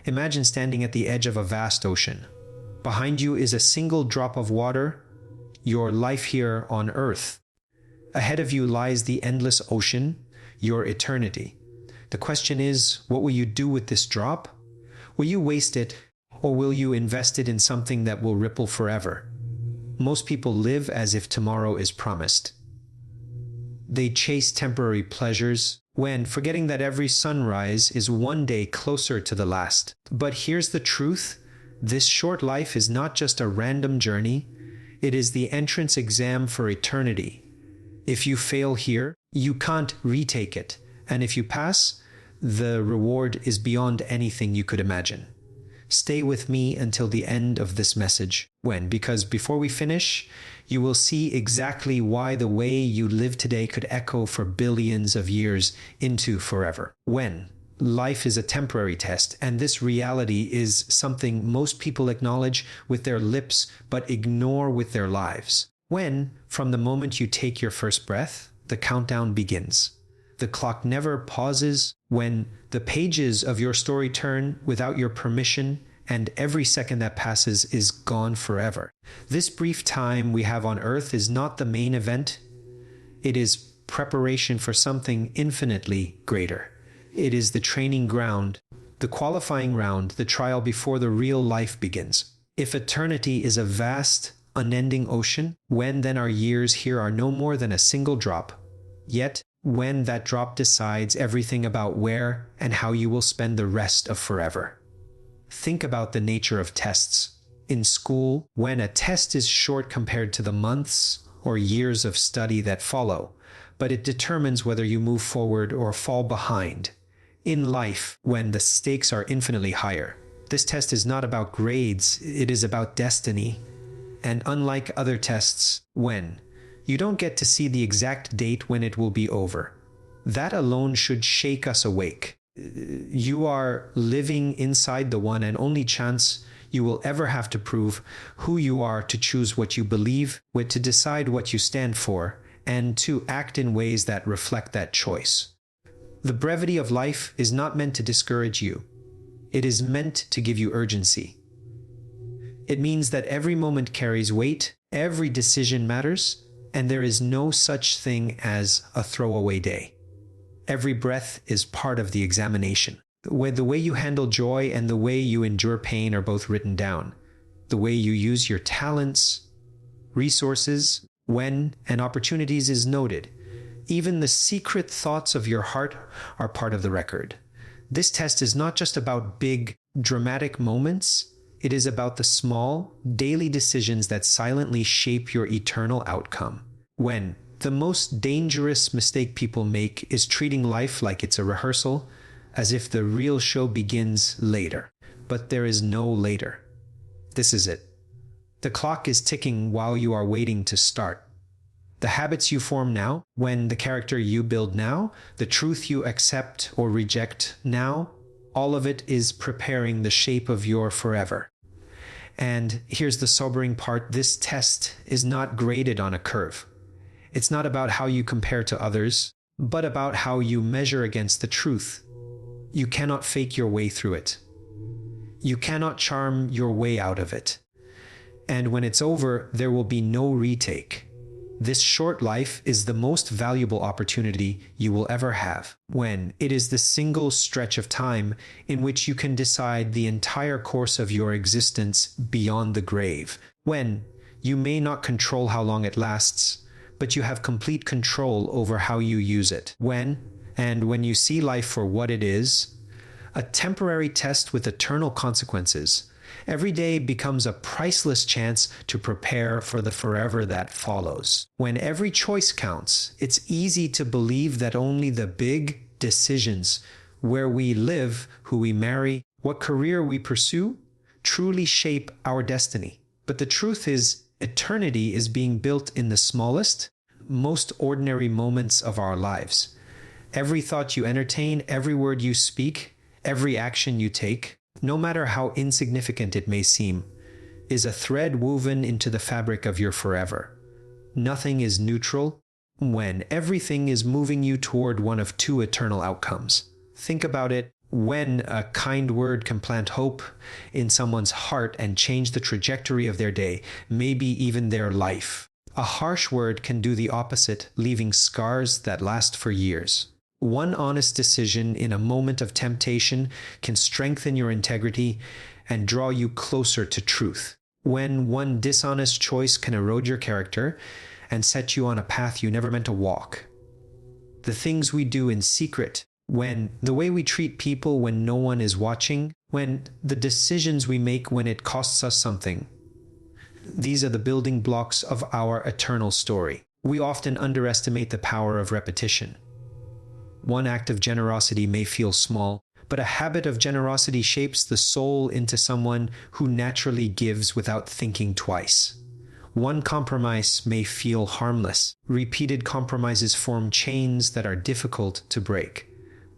Imagine standing at the edge of a vast ocean. Behind you is a single drop of water, your life here on Earth. Ahead of you lies the endless ocean, your eternity. The question is, what will you do with this drop? Will you waste it, or will you invest it in something that will ripple forever? Most people live as if tomorrow is promised. They chase temporary pleasures when forgetting that every sunrise is one day closer to the last. But here's the truth. This short life is not just a random journey. It is the entrance exam for eternity. If you fail here, you can't retake it. And if you pass, the reward is beyond anything you could imagine. Stay with me until the end of this message. Because before we finish, you will see exactly why the way you live today could echo for billions of years into forever. Life is a temporary test, and this reality is something most people acknowledge with their lips but ignore with their lives. From the moment you take your first breath, the countdown begins. The clock never pauses. When the pages of your story turn without your permission, and every second that passes is gone forever. This brief time we have on Earth is not the main event. It is preparation for something infinitely greater. It is the training ground, the qualifying round, the trial before the real life begins. If eternity is a vast, unending ocean, then our years here are no more than a single drop. Yet, when that drop decides everything about where and how you will spend the rest of forever. Think about the nature of tests. In school, when a test is short compared to the months or years of study that follow, but it determines whether you move forward or fall behind. In life, when the stakes are infinitely higher, this test is not about grades, it is about destiny. And unlike other tests, you don't get to see the exact date when it will be over. That alone should shake us awake. You are living inside the one and only chance you will ever have to prove who you are, to choose what you believe, to decide what you stand for, and to act in ways that reflect that choice. The brevity of life is not meant to discourage you. It is meant to give you urgency. It means that every moment carries weight, every decision matters, and there is no such thing as a throwaway day. Every breath is part of the examination. The way you handle joy and the way you endure pain are both written down. The way you use your talents, resources, and opportunities is noted. Even the secret thoughts of your heart are part of the record. This test is not just about big, dramatic moments. It is about the small, daily decisions that silently shape your eternal outcome. The most dangerous mistake people make is treating life like it's a rehearsal, as if the real show begins later. But there is no later. This is it. The clock is ticking while you are waiting to start. The habits you form now, the character you build now, the truth you accept or reject now, all of it is preparing the shape of your forever. And here's the sobering part. This test is not graded on a curve. It's not about how you compare to others, but about how you measure against the truth. You cannot fake your way through it. You cannot charm your way out of it. And when it's over, there will be no retake. This short life is the most valuable opportunity you will ever have. It is the single stretch of time in which you can decide the entire course of your existence beyond the grave. You may not control how long it lasts, but you have complete control over how you use it. When you see life for what it is, a temporary test with eternal consequences, every day becomes a priceless chance to prepare for the forever that follows. When every choice counts, it's easy to believe that only the big decisions, where we live, who we marry, what career we pursue, truly shape our destiny. But the truth is, eternity is being built in the smallest, most ordinary moments of our lives. Every thought you entertain, every word you speak, every action you take, no matter how insignificant it may seem, is a thread woven into the fabric of your forever. Nothing is neutral when everything is moving you toward one of two eternal outcomes. Think about it. when a kind word can plant hope in someone's heart and change the trajectory of their day, maybe even their life. A harsh word can do the opposite, leaving scars that last for years. One honest decision in a moment of temptation can strengthen your integrity and draw you closer to truth. When one dishonest choice can erode your character and set you on a path you never meant to walk. The things we do in secret, when the way we treat people when no one is watching, when the decisions we make when it costs us something. These are the building blocks of our eternal story. We often underestimate the power of repetition. One act of generosity may feel small, but a habit of generosity shapes the soul into someone who naturally gives without thinking twice. One compromise may feel harmless. Repeated compromises form chains that are difficult to break.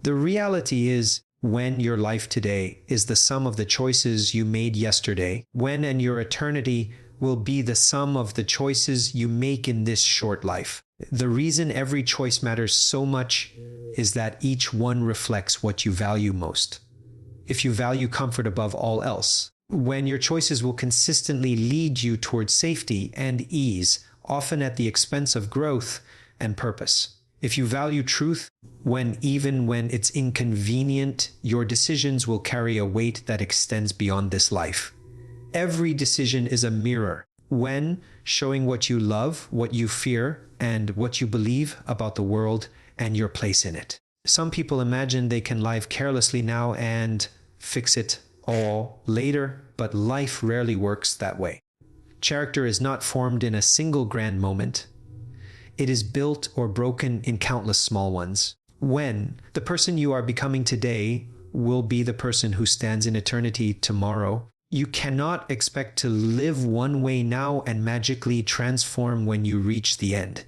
The reality is, when your life today is the sum of the choices you made yesterday, when and your eternity will be the sum of the choices you make in this short life. The reason every choice matters so much is that each one reflects what you value most. If you value comfort above all else, when your choices will consistently lead you towards safety and ease, often at the expense of growth and purpose. If you value truth, even when it's inconvenient, your decisions will carry a weight that extends beyond this life. Every decision is a mirror, when showing what you love, what you fear, and what you believe about the world and your place in it. Some people imagine they can live carelessly now and fix it all later, but life rarely works that way. Character is not formed in a single grand moment. It is built or broken in countless small ones. When the person you are becoming today will be the person who stands in eternity tomorrow, you cannot expect to live one way now and magically transform when you reach the end.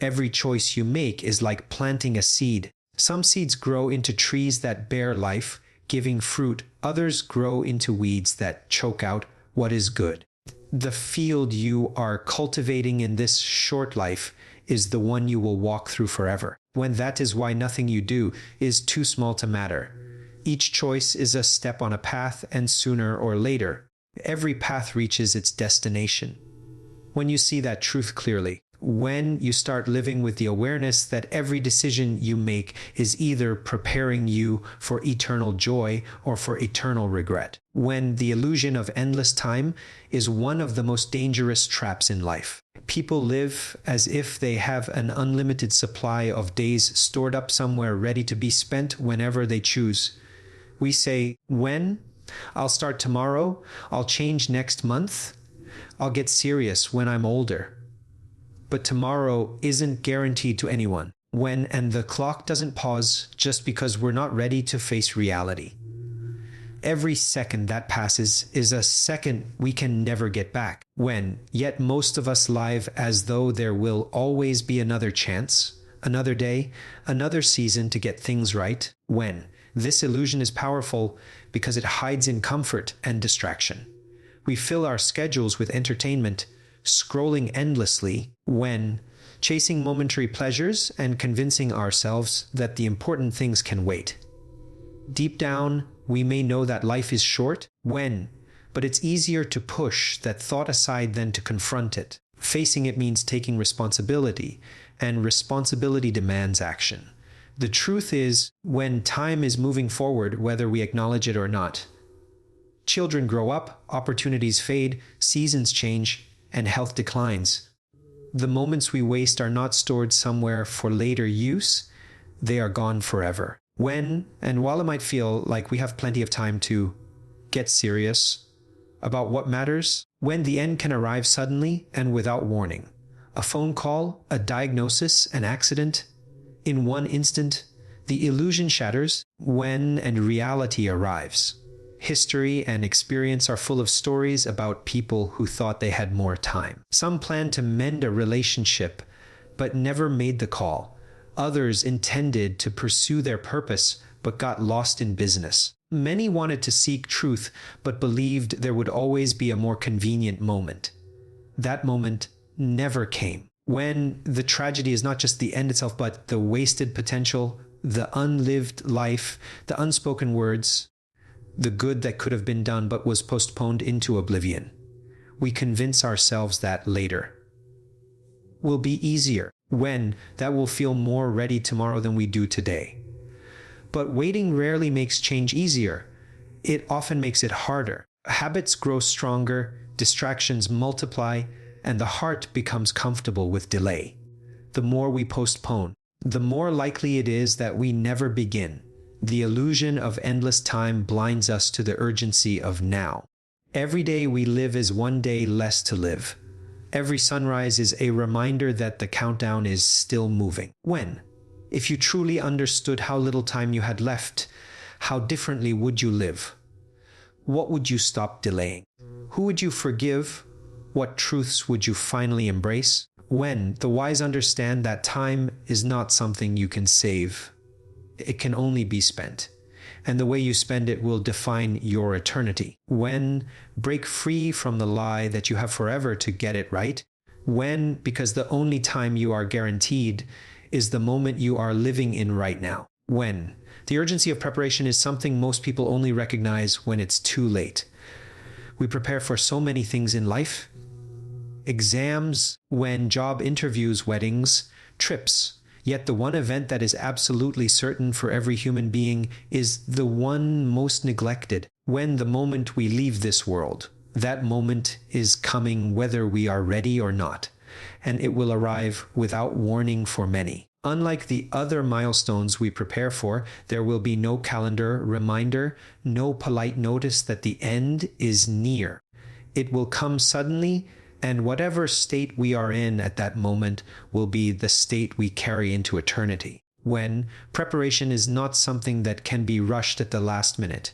Every choice you make is like planting a seed. Some seeds grow into trees that bear life, giving fruit. Others grow into weeds that choke out what is good. The field you are cultivating in this short life is the one you will walk through forever. When that is why nothing you do is too small to matter. Each choice is a step on a path, and sooner or later, every path reaches its destination. When you see that truth clearly, when you start living with the awareness that every decision you make is either preparing you for eternal joy or for eternal regret, when the illusion of endless time is one of the most dangerous traps in life. People live as if they have an unlimited supply of days stored up somewhere ready to be spent whenever they choose. We say, when? I'll start tomorrow. I'll change next month. I'll get serious when I'm older. But tomorrow isn't guaranteed to anyone. When and the clock doesn't pause just because we're not ready to face reality. Every second that passes is a second we can never get back. When, yet most of us live as though there will always be another chance, another day, another season to get things right. When. This illusion is powerful because it hides in comfort and distraction. We fill our schedules with entertainment, scrolling endlessly, when chasing momentary pleasures and convincing ourselves that the important things can wait. Deep down, we may know that life is short, but it's easier to push that thought aside than to confront it. Facing it means taking responsibility, and responsibility demands action. The truth is, when time is moving forward, whether we acknowledge it or not, children grow up, opportunities fade, seasons change, and health declines. The moments we waste are not stored somewhere for later use, they are gone forever. And while it might feel like we have plenty of time to get serious about what matters, when the end can arrive suddenly and without warning. A phone call, a diagnosis, an accident. In one instant, the illusion shatters and reality arrives. History and experience are full of stories about people who thought they had more time. Some planned to mend a relationship, but never made the call. Others intended to pursue their purpose, but got lost in business. Many wanted to seek truth, but believed there would always be a more convenient moment. That moment never came. When the tragedy is not just the end itself, but the wasted potential, the unlived life, the unspoken words, the good that could have been done but was postponed into oblivion. We convince ourselves that later will be easier, when that will feel more ready tomorrow than we do today. But waiting rarely makes change easier. It often makes it harder. Habits grow stronger, distractions multiply, and the heart becomes comfortable with delay. The more we postpone, the more likely it is that we never begin. The illusion of endless time blinds us to the urgency of now. Every day we live is one day less to live. Every sunrise is a reminder that the countdown is still moving. When? If you truly understood how little time you had left, how differently would you live? What would you stop delaying? Who would you forgive? What truths would you finally embrace? When? The wise understand that time is not something you can save. It can only be spent. And the way you spend it will define your eternity. When? Break free from the lie that you have forever to get it right. When? Because the only time you are guaranteed is the moment you are living in right now. When? The urgency of preparation is something most people only recognize when it's too late. We prepare for so many things in life. Exams, when job interviews, weddings, trips. Yet the one event that is absolutely certain for every human being is the one most neglected. When? The moment we leave this world. That moment is coming whether we are ready or not, and it will arrive without warning for many. Unlike the other milestones we prepare for, there will be no calendar reminder, no polite notice that the end is near. It will come suddenly, and whatever state we are in at that moment will be the state we carry into eternity. When? Preparation is not something that can be rushed at the last minute.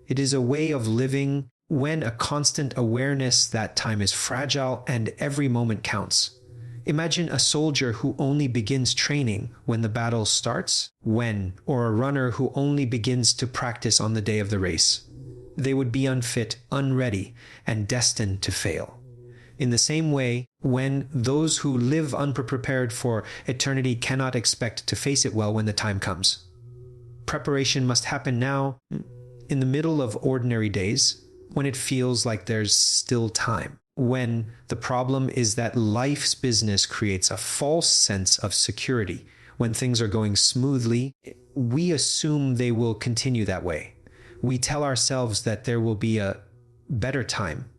It is a way of living, when a constant awareness that time is fragile and every moment counts. Imagine a soldier who only begins training when the battle starts. When? Or a runner who only begins to practice on the day of the race. They would be unfit, unready, and destined to fail. In the same way, when? Those who live unprepared for eternity cannot expect to face it well when the time comes. Preparation must happen now, in the middle of ordinary days, when it feels like there's still time. When? The problem is that life's business creates a false sense of security. When things are going smoothly, we assume they will continue that way. We tell ourselves that there will be a better time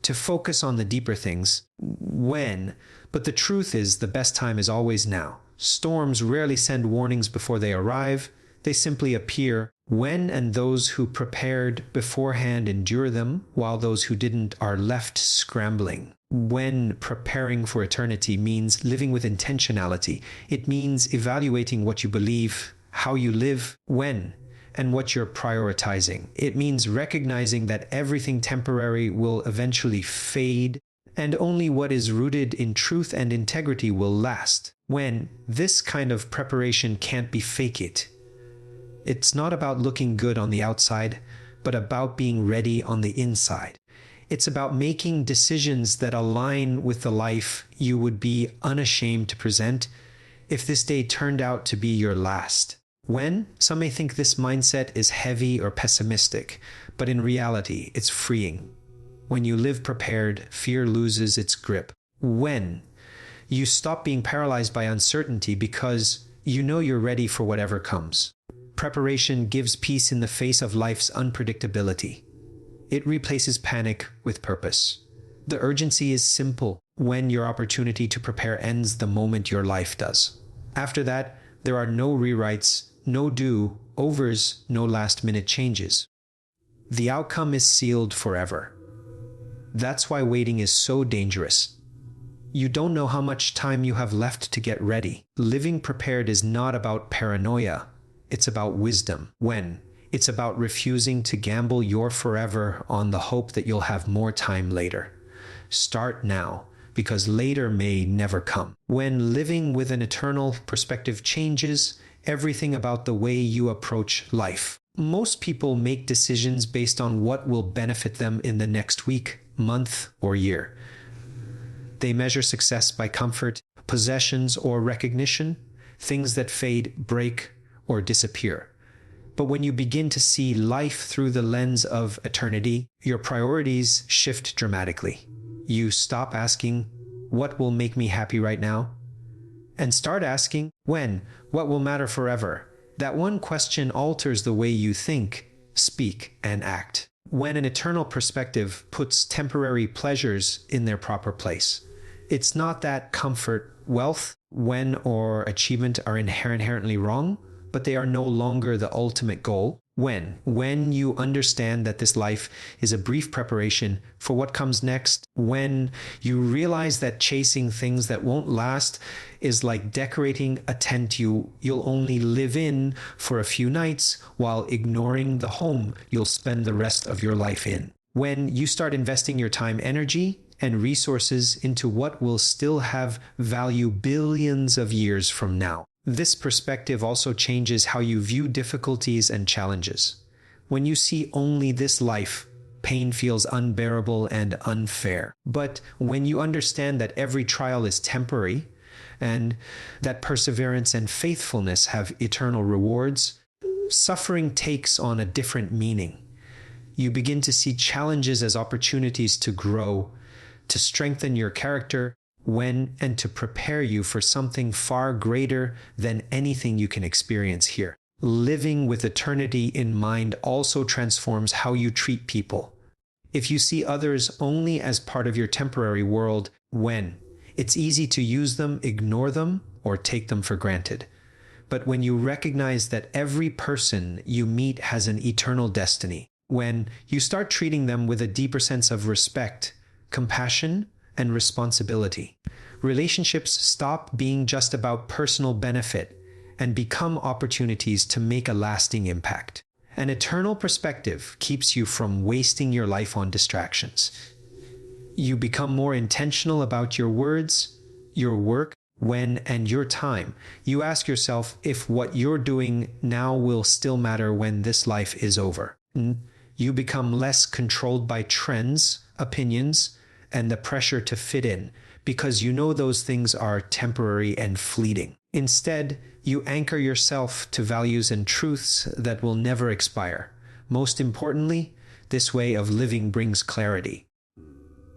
to focus on the deeper things. When? But the truth is, the best time is always now. Storms rarely send warnings before they arrive. They simply appear. When? And those who prepared beforehand endure them, while those who didn't are left scrambling. When? Preparing for eternity means living with intentionality. It means evaluating what you believe, how you live. When? And what you're prioritizing. It means recognizing that everything temporary will eventually fade, and only what is rooted in truth and integrity will last. When? This kind of preparation can't be fake it. It's not about looking good on the outside, but about being ready on the inside. It's about making decisions that align with the life you would be unashamed to present if this day turned out to be your last. When? Some may think this mindset is heavy or pessimistic, but in reality, it's freeing. When you live prepared, fear loses its grip. When? You stop being paralyzed by uncertainty because you know you're ready for whatever comes. Preparation gives peace in the face of life's unpredictability. It replaces panic with purpose. The urgency is simple when your opportunity to prepare ends the moment your life does. After that, there are no rewrites, no do-overs, no last-minute changes. The outcome is sealed forever. That's why waiting is so dangerous. You don't know how much time you have left to get ready. Living prepared is not about paranoia. It's about wisdom. When? It's about refusing to gamble your forever on the hope that you'll have more time later. Start now, because later may never come. When living with an eternal perspective changes everything about the way you approach life. Most people make decisions based on what will benefit them in the next week, month, or year. They measure success by comfort, possessions, or recognition, things that fade, break, or disappear. But when you begin to see life through the lens of eternity, your priorities shift dramatically. You stop asking, what will make me happy right now? And start asking, when? What will matter forever? That one question alters the way you think, speak, and act. When an eternal perspective puts temporary pleasures in their proper place. It's not that comfort, wealth, when or achievement are inherently wrong, but they are no longer the ultimate goal. When you understand that this life is a brief preparation for what comes next, when you realize that chasing things that won't last is like decorating a tent you'll only live in for a few nights while ignoring the home you'll spend the rest of your life in. When you start investing your time, energy, and resources into what will still have value billions of years from now. This perspective also changes how you view difficulties and challenges. When you see only this life, pain feels unbearable and unfair. But when you understand that every trial is temporary, and that perseverance and faithfulness have eternal rewards, suffering takes on a different meaning. You begin to see challenges as opportunities to grow, to strengthen your character, and to prepare you for something far greater than anything you can experience here. Living with eternity in mind also transforms how you treat people. If you see others only as part of your temporary world, it's easy to use them, ignore them, or take them for granted. But when you recognize that every person you meet has an eternal destiny, when you start treating them with a deeper sense of respect, compassion, and responsibility, relationships stop being just about personal benefit and become opportunities to make a lasting impact. An eternal perspective keeps you from wasting your life on distractions. You become more intentional about your words, your work, and your time. You ask yourself if what you're doing now will still matter when this life is over. You become less controlled by trends, opinions, and the pressure to fit in, because you know those things are temporary and fleeting. Instead, you anchor yourself to values and truths that will never expire. Most importantly, this way of living brings clarity.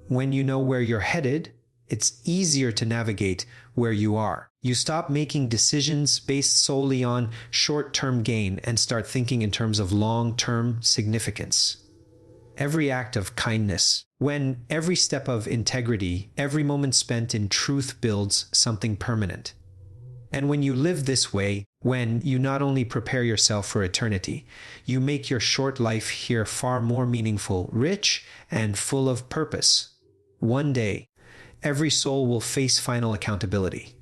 When you know where you're headed, it's easier to navigate where you are. You stop making decisions based solely on short-term gain and start thinking in terms of long-term significance. Every act of kindness, every step of integrity, every moment spent in truth builds something permanent. And when you live this way, when you not only prepare yourself for eternity, you make your short life here far more meaningful, rich, and full of purpose. One day, every soul will face final accountability.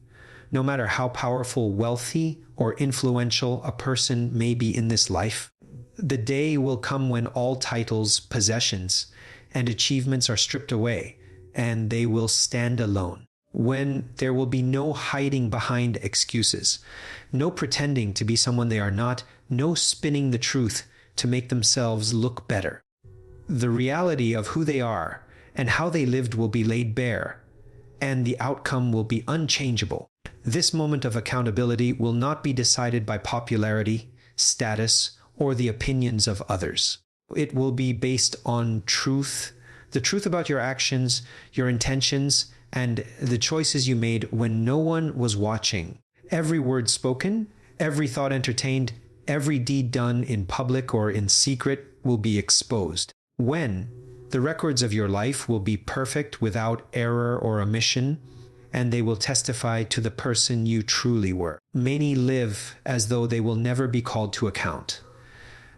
No matter how powerful, wealthy, or influential a person may be in this life, the day will come when all titles, possessions, and achievements are stripped away, and they will stand alone. When there will be no hiding behind excuses, no pretending to be someone they are not, no spinning the truth to make themselves look better. The reality of who they are and how they lived will be laid bare, and the outcome will be unchangeable. This moment of accountability will not be decided by popularity, status, or the opinions of others. It will be based on truth, the truth about your actions, your intentions, and the choices you made when no one was watching. Every word spoken, every thought entertained, every deed done in public or in secret will be exposed. The records of your life will be perfect without error or omission, and they will testify to the person you truly were. Many live as though they will never be called to account,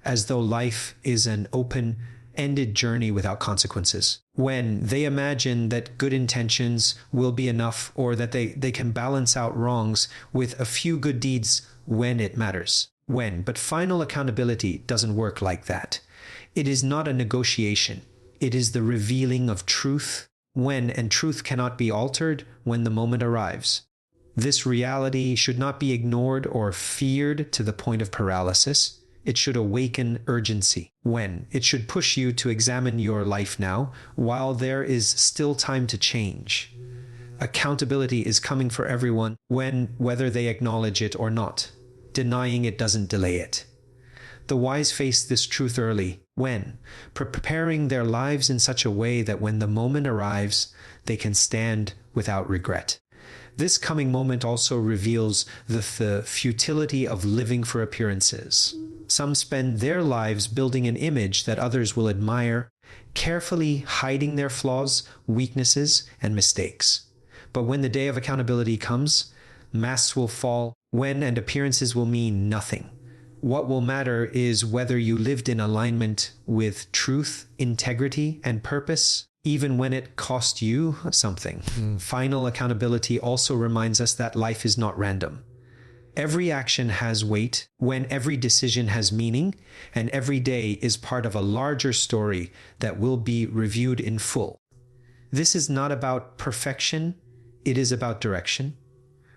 as though life is an open-ended journey without consequences. When they imagine that good intentions will be enough, or that they can balance out wrongs with a few good deeds when it matters. But final accountability doesn't work like that. It is not a negotiation. It is the revealing of truth and truth cannot be altered when the moment arrives. This reality should not be ignored or feared to the point of paralysis. It should awaken urgency. It should push you to examine your life now, while there is still time to change. Accountability is coming for everyone, whether they acknowledge it or not. denying it doesn't delay it. The wise face this truth early, when preparing their lives in such a way that when the moment arrives, they can stand without regret. This coming moment also reveals the futility of living for appearances. Some spend their lives building an image that others will admire, carefully hiding their flaws, weaknesses, and mistakes. But when the day of accountability comes, masks will fall, and appearances will mean nothing. What will matter is whether you lived in alignment with truth, integrity, and purpose, even when it cost you something. Final accountability also reminds us that life is not random. Every action has weight, when every decision has meaning, and every day is part of a larger story that will be reviewed in full. This is not about perfection, it is about direction.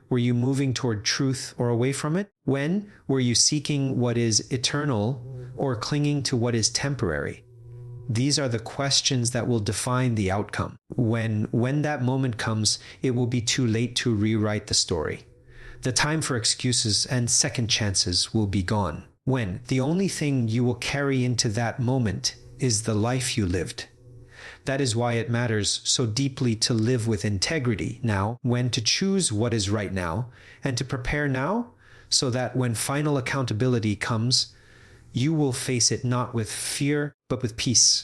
Were you moving toward truth or away from it? When were you seeking what is eternal or clinging to what is temporary? These are the questions that will define the outcome. When that moment comes, it will be too late to rewrite the story. The time for excuses and second chances will be gone. When the only thing you will carry into that moment is the life you lived. That is why it matters so deeply to live with integrity now, when to choose what is right now, and to prepare now, so that when final accountability comes, you will face it not with fear, but with peace.